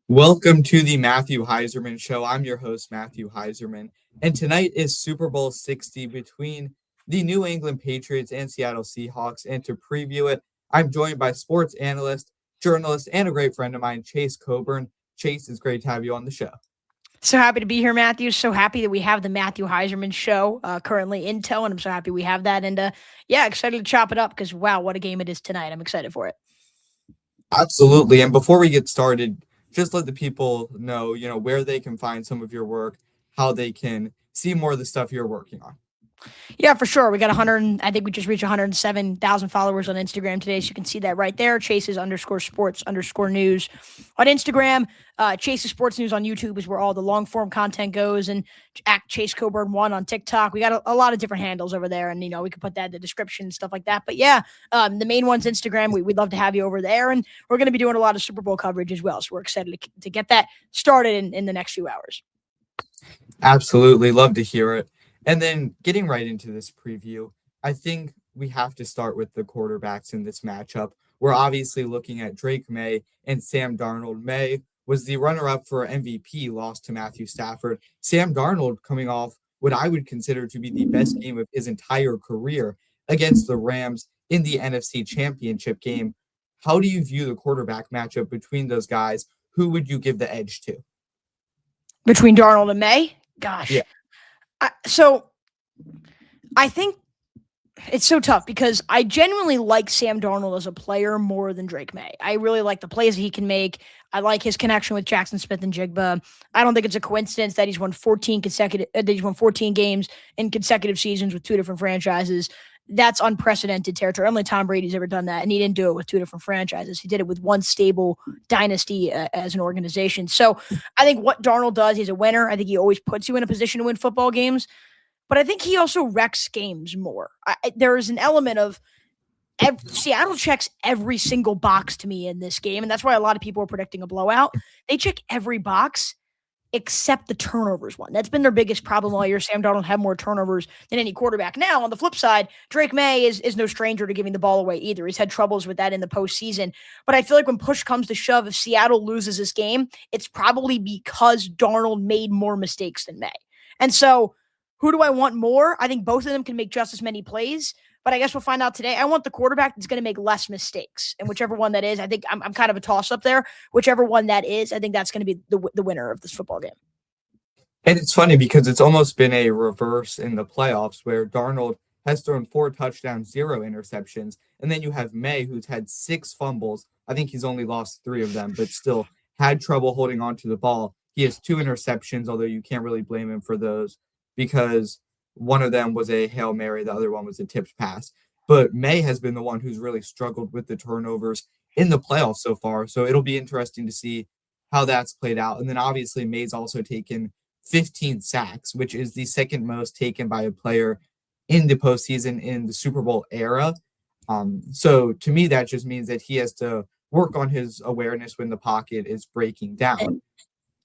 Welcome to the Matthew Heiserman Show. I'm your host, Matthew Heiserman, and tonight is Super Bowl 60 between the New England Patriots and Seattle Seahawks. And to preview it, I'm joined by sports analyst, journalist, and a great friend of mine, Chase Coburn. Chase, it's great to have you on the show. So happy to be here, Matthew. So happy that we have the Matthew Heiserman Show currently in tow, and I'm so happy we have that. And excited to chop it up because, wow, what a game it is tonight. I'm excited for it. Absolutely. And before we get started, just let the people know, where they can find some of your work, how they can see more of the stuff you're working on. Yeah, for sure. We got 100. I think we just reached 107,000 followers on Instagram today. So you can see that right there. Chase's _sports_news on Instagram. Chase's Sports News on YouTube is where all the long form content goes. And at Chase Coburn 1 on TikTok. We got a lot of different handles over there. And, we can put that in the description and stuff like that. But yeah, the main one's Instagram. We'd love to have you over there. And we're going to be doing a lot of Super Bowl coverage as well. So we're excited to get that started in the next few hours. Absolutely. Love to hear it. And then getting right into this preview, I think we have to start with the quarterbacks in this matchup. We're obviously looking at Drake May and Sam Darnold. May was the runner-up for MVP, lost to Matthew Stafford. Sam Darnold coming off what I would consider to be the best game of his entire career against the Rams in the NFC Championship game. How do you view the quarterback matchup between those guys? Who would you give the edge to? Between Darnold and May? Gosh. Yeah. So I think it's so tough because I genuinely like Sam Darnold as a player more than Drake May. I really like the plays that he can make. I like his connection with Jackson Smith-Njigba. I don't think it's a coincidence that he's won 14 games in consecutive seasons with two different franchises. That's unprecedented territory. Only Tom Brady's ever done that, and he didn't do it with two different franchises. He did it with one stable dynasty as an organization. So I think what Darnold does, he's a winner. I think he always puts you in a position to win football games. But I think he also wrecks games more. There is an element of Seattle checks every single box to me in this game, and that's why a lot of people are predicting a blowout. They check every box except the turnovers one. That's been their biggest problem all year. Sam Darnold had more turnovers than any quarterback. Now, on the flip side, Drake May is no stranger to giving the ball away either. He's had troubles with that in the postseason. But I feel like when push comes to shove, if Seattle loses this game, it's probably because Darnold made more mistakes than May. And so who do I want more? I think both of them can make just as many plays, but I guess we'll find out today. I want the quarterback that's going to make less mistakes, and whichever one that is, I think I'm kind of a toss-up there. Whichever one that is, I think that's going to be the winner of this football game. And it's funny because it's almost been a reverse in the playoffs where Darnold has thrown 4 touchdowns, 0 interceptions, and then you have May, who's had 6 fumbles. I think he's only lost 3 of them, but still had trouble holding on to the ball. He has 2 interceptions, although you can't really blame him for those, because one of them was a Hail Mary, the other one was a tipped pass. But May has been the one who's really struggled with the turnovers in the playoffs so far. So it'll be interesting to see how that's played out. And then obviously May's also taken 15 sacks, which is the second most taken by a player in the postseason in the Super Bowl era. So to me, that just means that he has to work on his awareness when the pocket is breaking down.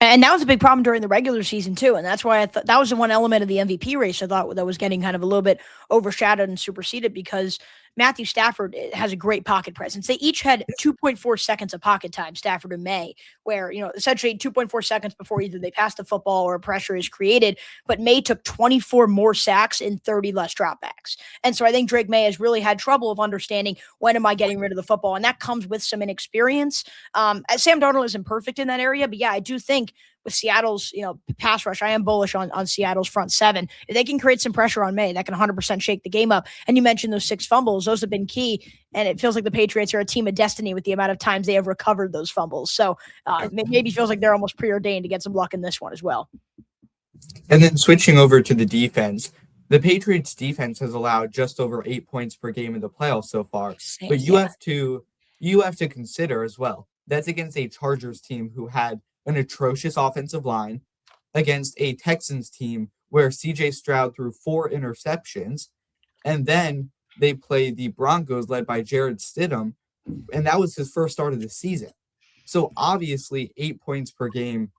And that was a big problem during the regular season, too. And that's why I thought that was the one element of the MVP race I thought that was getting kind of a little bit overshadowed and superseded because Matthew Stafford has a great pocket presence. They each had 2.4 seconds of pocket time, Stafford and May, where, essentially 2.4 seconds before either they pass the football or pressure is created. But May took 24 more sacks and 30 less dropbacks. And so I think Drake May has really had trouble of understanding when am I getting rid of the football. And that comes with some inexperience. Sam Darnold isn't perfect in that area, but yeah, I do think with Seattle's, pass rush, I am bullish on Seattle's front seven. If they can create some pressure on May, that can 100% shake the game up. And you mentioned those 6 fumbles. Those have been key. And it feels like the Patriots are a team of destiny with the amount of times they have recovered those fumbles. So maybe feels like they're almost preordained to get some luck in this one as well. And then switching over to the defense, the Patriots defense has allowed just over 8 points per game in the playoffs so far. But you have to consider as well, that's against a Chargers team who had an atrocious offensive line, against a Texans team where CJ Stroud threw 4 interceptions, and then they play the Broncos led by Jarrett Stidham, and that was his first start of the season. So obviously 8 points per game,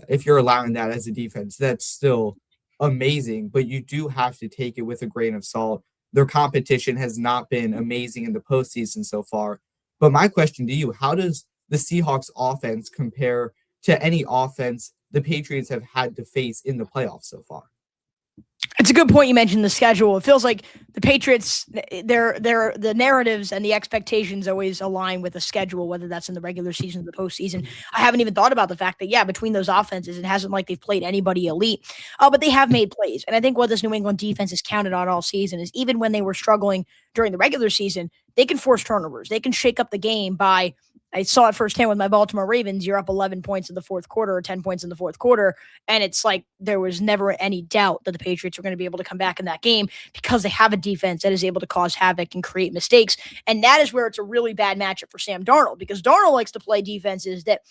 if you're allowing that as a defense, that's still amazing, but you do have to take it with a grain of salt. Their competition has not been amazing in the postseason so far. But my question to you, how does the Seahawks offense compare to any offense the Patriots have had to face in the playoffs so far? It's a good point you mentioned the schedule. It feels like the Patriots, the narratives and the expectations always align with the schedule, whether that's in the regular season or the postseason. I haven't even thought about the fact that, between those offenses, it hasn't like they've played anybody elite, but they have made plays. And I think what this New England defense has counted on all season is even when they were struggling during the regular season, they can force turnovers. They can shake up the game by, I saw it firsthand with my Baltimore Ravens. You're up 11 points in the fourth quarter or 10 points in the fourth quarter. And it's like there was never any doubt that the Patriots were going to be able to come back in that game because they have a defense that is able to cause havoc and create mistakes. And that is where it's a really bad matchup for Sam Darnold, because Darnold likes to play defenses that,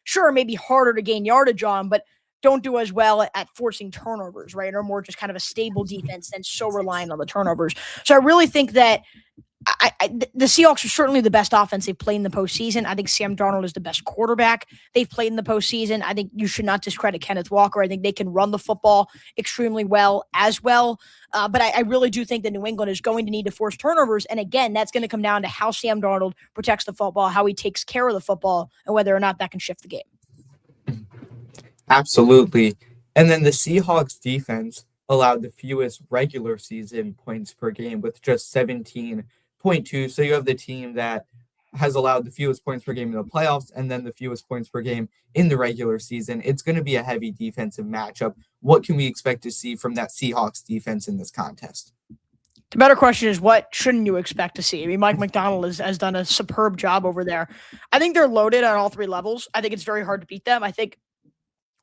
sure, may be harder to gain yardage on, but don't do as well at forcing turnovers, right? Or more just kind of a stable defense than so reliant on the turnovers. So I really think that the Seahawks are certainly the best offense they've played in the postseason. I think Sam Darnold is the best quarterback they've played in the postseason. I think you should not discredit Kenneth Walker. I think they can run the football extremely well as well. But I really do think that New England is going to need to force turnovers. And again, that's going to come down to how Sam Darnold protects the football, how he takes care of the football, and whether or not that can shift the game. Absolutely. And then the Seahawks defense allowed the fewest regular season points per game with just 17.2. So you have the team that has allowed the fewest points per game in the playoffs and then the fewest points per game in the regular season. It's going to be a heavy defensive matchup. What can we expect to see from that Seahawks defense in this contest? The better question is, what shouldn't you expect to see? I mean, Mike McDonald has done a superb job over there. I think they're loaded on all three levels. I think it's very hard to beat them. I think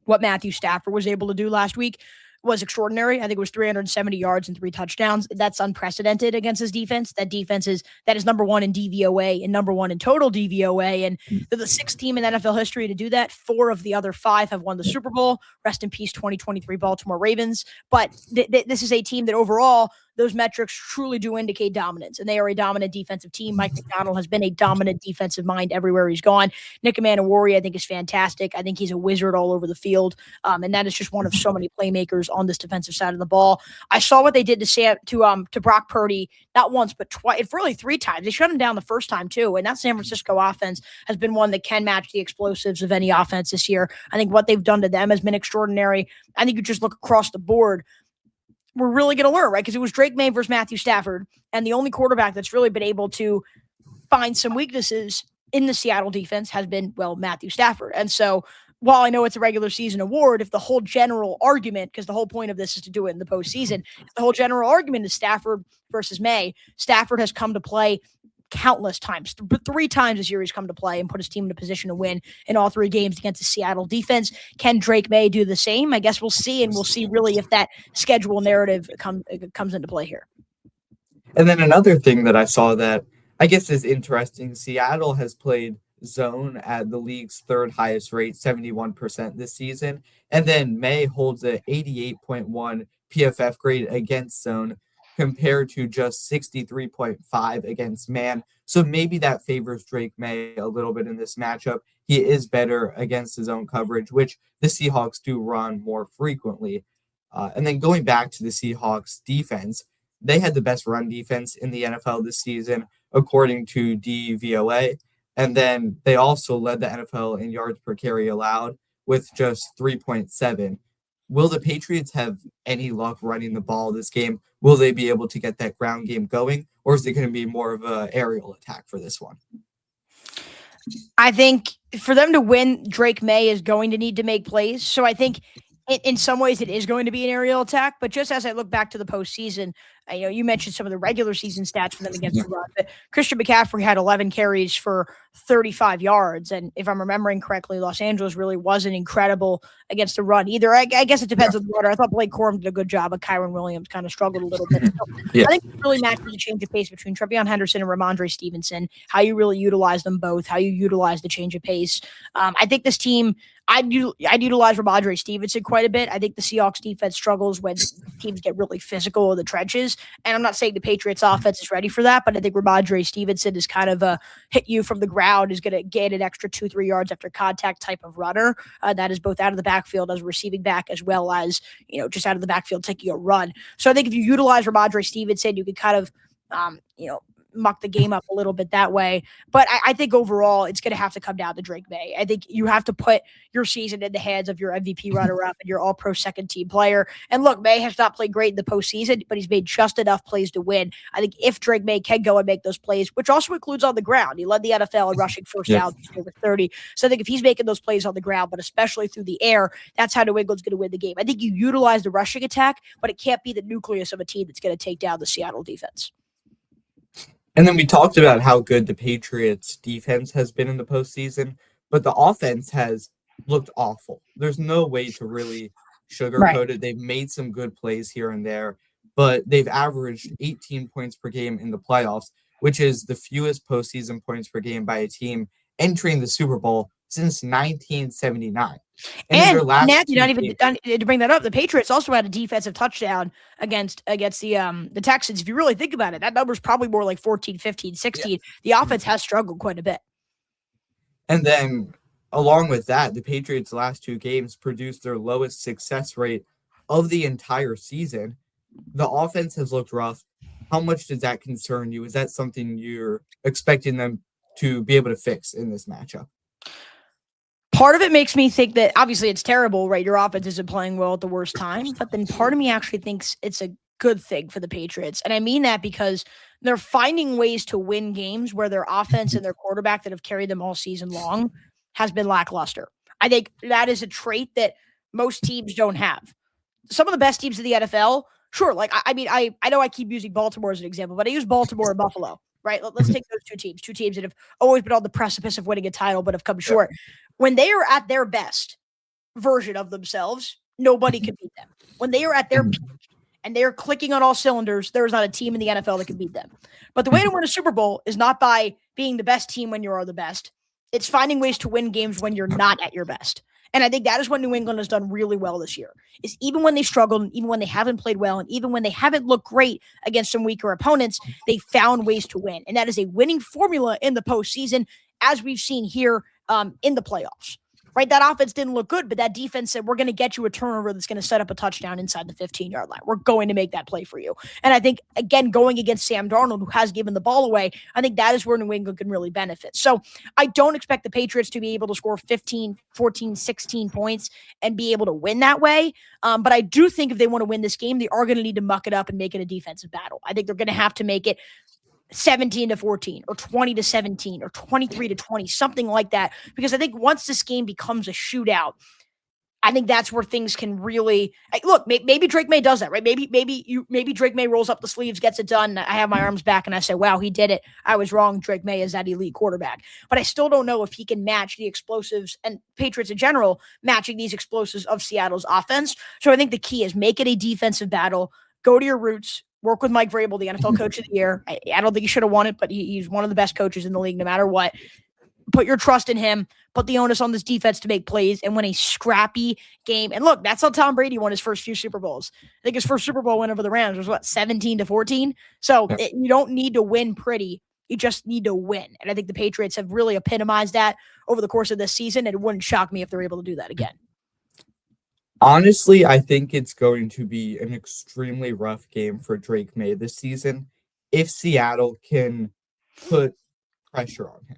what Matthew Stafford was able to do last week was extraordinary. I think it was 370 yards and 3 touchdowns. That's unprecedented against his defense. That is number one in DVOA and number one in total DVOA. And they're the sixth team in NFL history to do that. 4 of the other 5 have won the Super Bowl. Rest in peace, 2023 Baltimore Ravens. But this is a team that overall, those metrics truly do indicate dominance, and they are a dominant defensive team. Mike McDonald has been a dominant defensive mind everywhere he's gone. Nick Emmanwori, I think, is fantastic. I think he's a wizard all over the field, and that is just one of so many playmakers on this defensive side of the ball. I saw what they did to Brock Purdy, not once but twice, really 3 times. They shut him down the first time too, and that San Francisco offense has been one that can match the explosives of any offense this year. I think what they've done to them has been extraordinary. I think you just look across the board, we're really going to learn, right? Because it was Drake May versus Matthew Stafford, and the only quarterback that's really been able to find some weaknesses in the Seattle defense has been, Matthew Stafford. And so while I know it's a regular season award, if the whole general argument, because the whole point of this is to do it in the postseason, if the whole general argument is Stafford versus May, Stafford has come to play countless times, but 3 times this year he's come to play and put his team in a position to win in all 3 games against the Seattle defense. Can Drake May do the same? I guess we'll see, and we'll see really if that schedule narrative comes into play here. And then another thing that I saw that I guess is interesting, Seattle has played zone at the league's 3rd highest rate, 71% this season, and then May holds a 88.1 PFF grade against zone, compared to just 63.5 against man. So maybe that favors Drake May a little bit in this matchup. He is better against his own coverage, which the Seahawks do run more frequently. And then going back to the Seahawks defense, they had the best run defense in the NFL this season, according to DVOA. And then they also led the NFL in yards per carry allowed with just 3.7. Will the Patriots have any luck running the ball this game? Will they be able to get that ground game going? Or is it going to be more of an aerial attack for this one? I think for them to win, Drake May is going to need to make plays. So I think in some ways it is going to be an aerial attack. But just as I look back to the postseason, you mentioned some of the regular season stats for them against the run. But Christian McCaffrey had 11 carries for 35 yards. And if I'm remembering correctly, Los Angeles really wasn't incredible against the run either. I guess it depends on the order. I thought Blake Corum did a good job, but Kyron Williams kind of struggled a little bit. So I think it really matches the change of pace between Trevion Henderson and Ramondre Stevenson, how you really utilize them both, how you utilize the change of pace. I think this team, I'd utilize Ramondre Stevenson quite a bit. I think the Seahawks defense struggles when teams get really physical in the trenches. And I'm not saying the Patriots offense is ready for that, but I think Ramondre Stevenson is kind of a hit you from the ground, is going to gain an extra 2-3 yards after contact type of runner. That is both out of the backfield as a receiving back, as well as, just out of the backfield taking a run. So I think if you utilize Ramondre Stevenson, you can kind of, muck the game up a little bit that way. But I think overall, it's going to have to come down to Drake May. I think you have to put your season in the hands of your MVP runner-up and your all-pro second-team player. And look, May has not played great in the postseason, but he's made just enough plays to win. I think if Drake May can go and make those plays, which also includes on the ground, he led the NFL in rushing first downs over 30. So I think if he's making those plays on the ground, but especially through the air, that's how New England's going to win the game. I think you utilize the rushing attack, but it can't be the nucleus of a team that's going to take down the Seattle defense. And then we talked about how good the Patriots defense has been in the postseason, but the offense has looked awful. There's no way to really sugarcoat it. They've made some good plays here and there, but they've averaged 18 points per game in the playoffs, which is the fewest postseason points per game by a team entering the Super Bowl since 1979. And Matthew, not even to bring that up, the Patriots also had a defensive touchdown against the Texans. If you really think about it, that number's probably more like 14, 15, 16. Yeah. The offense has struggled quite a bit. And then along with that, the Patriots' last two games produced their lowest success rate of the entire season. The offense has looked rough. How much does that concern you? Is that something you're expecting them to be able to fix in this matchup? Part of it makes me think that obviously it's terrible, right? Your offense isn't playing well at the worst time, but then part of me actually thinks it's a good thing for the Patriots. And I mean that because they're finding ways to win games where their offense and their quarterback that have carried them all season long has been lackluster. I think that is a trait that most teams don't have. Some of the best teams in the NFL, sure. Like, I mean, I know I keep using Baltimore as an example, but I use Baltimore and Buffalo, right? Let's take those two teams that have always been on the precipice of winning a title, but have come short. When they are at their best version of themselves, nobody can beat them. When they are at their peak and they are clicking on all cylinders, there is not a team in the NFL that can beat them. But the way to win a Super Bowl is not by being the best team when you are the best. It's finding ways to win games when you're not at your best. And I think that is what New England has done really well this year, is even when they struggled, and even when they haven't played well, and even when they haven't looked great against some weaker opponents, they found ways to win. And that is a winning formula in the postseason, as we've seen here in the playoffs. Right? That offense didn't look good, but that defense said, we're going to get you a turnover that's going to set up a touchdown inside the 15-yard line. We're going to make that play for you. And I think, again, going against Sam Darnold, who has given the ball away, I think that is where New England can really benefit. So I don't expect the Patriots to be able to score 15, 14, 16 points and be able to win that way. But I do think if they want to win this game, they are going to need to muck it up and make it a defensive battle. I think they're going to have to make it 17-14 or 20-17 or 23-20, something like that. Because I think once this game becomes a shootout, I think that's where things can really look. Maybe Drake May does that, right? Maybe Drake May rolls up the sleeves, gets it done. I have my arms back and I say, wow, he did it. I was wrong. Drake May is that elite quarterback, but I still don't know if he can match the explosives and Patriots in general matching these explosives of Seattle's offense. So I think the key is make it a defensive battle. Go to your roots. Work with Mike Vrabel, the NFL Coach of the Year. I don't think he should have won it, but he's one of the best coaches in the league no matter what. Put your trust in him. Put the onus on this defense to make plays and win a scrappy game. And look, that's how Tom Brady won his first few Super Bowls. I think his first Super Bowl win over the Rams was, 17-14? So you don't need to win pretty. You just need to win. And I think the Patriots have really epitomized that over the course of this season, and it wouldn't shock me if they're able to do that again. Honestly, I think it's going to be an extremely rough game for Drake May this season if Seattle can put pressure on him.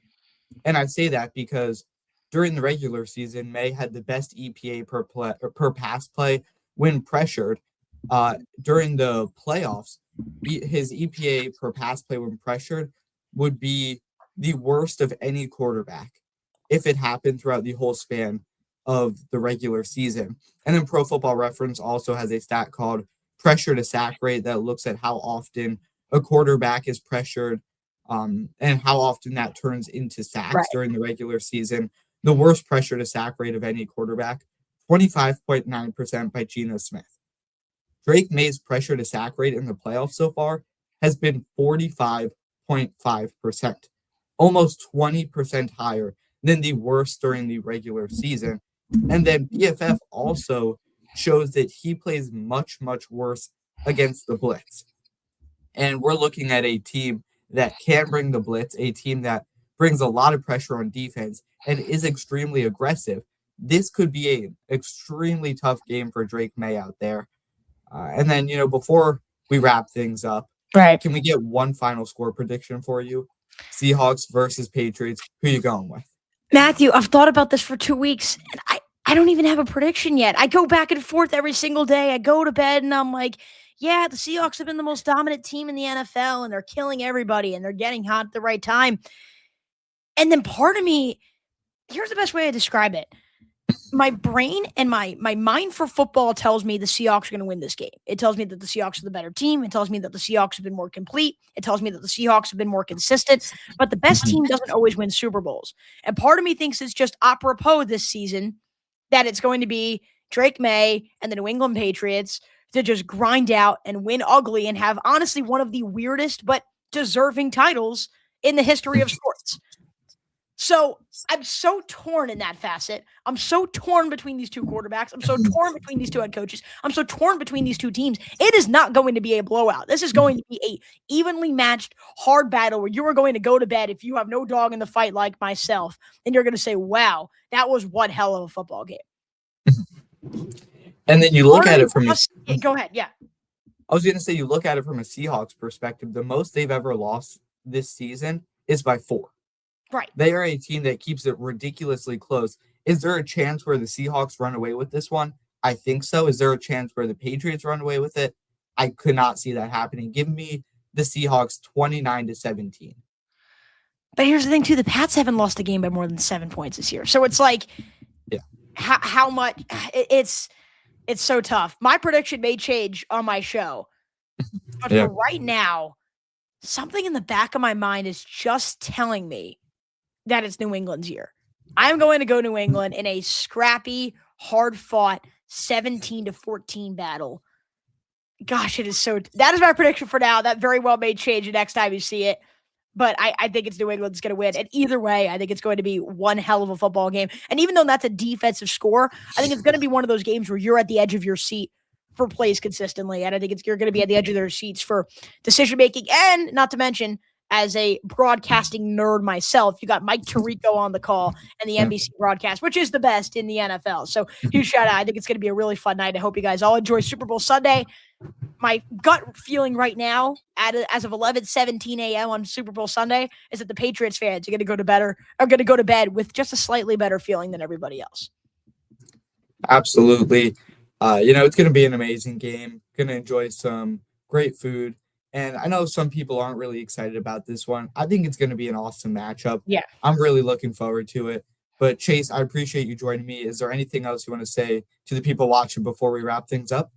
And I say that because during the regular season, May had the best EPA per pass play when pressured. During the playoffs, his EPA per pass play when pressured would be the worst of any quarterback if it happened throughout the whole span of the regular season. And then Pro Football Reference also has a stat called pressure to sack rate that looks at how often a quarterback is pressured and how often that turns into sacks during the regular season. The worst pressure to sack rate of any quarterback, 25.9% by Geno Smith. Drake May's pressure to sack rate in the playoffs so far has been 45.5%, almost 20% higher than the worst during the regular season. And then PFF also shows that he plays much, much worse against the blitz. And we're looking at a team that can bring the blitz, a team that brings a lot of pressure on defense and is extremely aggressive. This could be an extremely tough game for Drake May out there. And then, before we wrap things up, Right. Can we get one final score prediction for you? Seahawks versus Patriots. Who you going with? Matthew, I've thought about this for 2 weeks, and I don't even have a prediction yet. I go back and forth every single day. I go to bed and I'm like, yeah, the Seahawks have been the most dominant team in the NFL, and they're killing everybody, and they're getting hot at the right time. And then part of me, here's the best way to describe it. My brain and my mind for football tells me the Seahawks are going to win this game. It tells me that the Seahawks are the better team. It tells me that the Seahawks have been more complete. It tells me that the Seahawks have been more consistent. But the best team doesn't always win Super Bowls. And part of me thinks it's just apropos this season that it's going to be Drake May and the New England Patriots to just grind out and win ugly and have honestly one of the weirdest but deserving titles in the history of sports. So I'm so torn in that facet. I'm so torn between these two quarterbacks. I'm so torn between these two head coaches. I'm so torn between these two teams. It is not going to be a blowout. This is going to be a evenly matched, hard battle where you are going to go to bed if you have no dog in the fight like myself, and you're going to say, wow, that was one hell of a football game. And then you look at it from go ahead. Yeah. I was going to say, you look at it from a Seahawks perspective, the most they've ever lost this season is by 4. Right. They are a team that keeps it ridiculously close. Is there a chance where the Seahawks run away with this one? I think so. Is there a chance where the Patriots run away with it? I could not see that happening. Give me the Seahawks 29-17. But here's the thing, too. The Pats haven't lost a game by more than 7 points this year. So it's like, yeah, how much it's so tough. My prediction may change on my show. But for right now, something in the back of my mind is just telling me that it's New England's year. I'm going to go New England in a scrappy, hard-fought 17-14 battle. Gosh, it is so. That is my prediction for now. That very well may change the next time you see it. But I think it's New England's going to win. And either way, I think it's going to be one hell of a football game. And even though that's a defensive score, I think it's going to be one of those games where you're at the edge of your seat for plays consistently. And I think you're going to be at the edge of their seats for decision-making. And not to mention, as a broadcasting nerd myself, you got Mike Tirico on the call and the NBC broadcast, which is the best in the NFL. So huge shout out. I think it's going to be a really fun night. I hope you guys all enjoy Super Bowl Sunday. My gut feeling right now, as of 11:17 a.m. on Super Bowl Sunday, is that the Patriots fans are going to go to bed with just a slightly better feeling than everybody else. Absolutely. It's going to be an amazing game. Going to enjoy some great food. And I know some people aren't really excited about this one. I think it's going to be an awesome matchup. Yeah. I'm really looking forward to it. But Chase, I appreciate you joining me. Is there anything else you want to say to the people watching before we wrap things up?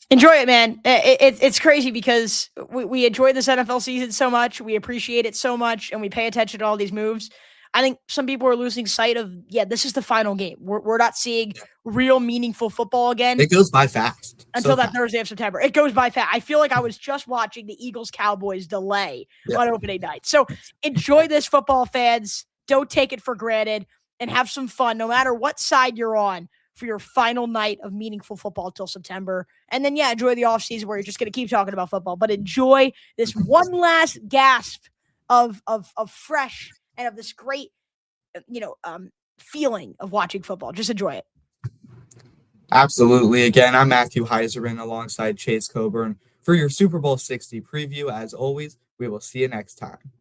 Enjoy it, man. It's crazy because we enjoy this NFL season so much. We appreciate it so much, and we pay attention to all these moves. I think some people are losing sight of, this is the final game. We're not seeing real meaningful football again. It goes by fast. Until that Thursday of September. It goes by fast. I feel like I was just watching the Eagles-Cowboys delay on opening night. So enjoy this, football fans. Don't take it for granted, and have some fun no matter what side you're on for your final night of meaningful football till September. And then, enjoy the offseason where you're just going to keep talking about football. But enjoy this one last gasp of fresh and of this great, feeling of watching football. Just enjoy it. Absolutely. Again, I'm Matthew Heiserman alongside Chase Coburn for your Super Bowl 60 preview. As always, we will see you next time.